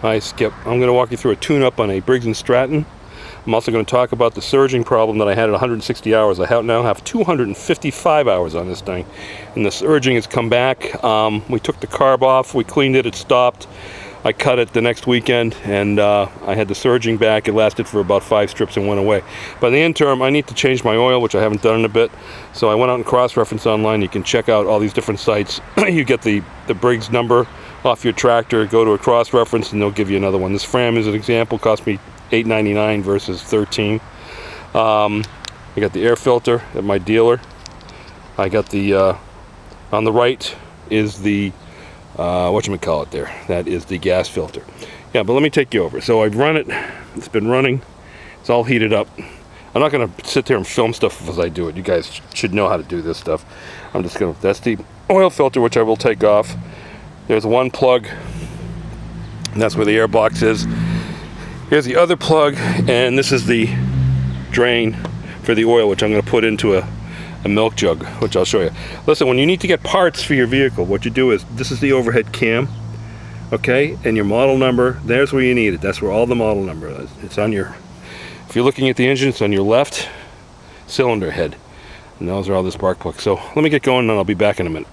Hi, Skip. I'm going to walk you through a tune-up on a Briggs & Stratton. I'm also going to talk about the surging problem that I had at 160 hours. I now have 255 hours on this thing, and the surging has come back. We took the carb off, we cleaned it, it stopped. I cut it the next weekend, and I had the surging back. It lasted for about 5 strips and went away. By the interim, I need to change my oil, which I haven't done in a bit. So I went out and cross-referenced online. You can check out all these different sites. You get the Briggs number off your tractor, go to a cross-reference, and they'll give you another one. This Fram, as an example, cost me $8.99 versus $13. I got the air filter at my dealer. I got the on the right is the whatchamacallit there. That is the gas filter. Yeah, but let me take you over. So I've run it. It's been running. It's all heated up. I'm not going to sit there and film stuff as I do it. You guys should know how to do this stuff. I'm just going to, that's the oil filter, which I will take off. There's one plug, and that's where the air box is. Here's the other plug, and this is the drain for the oil, which I'm going to put into a milk jug, which I'll show you. Listen, when you need to get parts for your vehicle, what you do is, this is the overhead cam, okay, and your model number, there's where you need it. That's where all the model number is. It's on your, if you're looking at the engine, it's on your left cylinder head, and those are all the spark plugs. So let me get going, and I'll be back in a minute.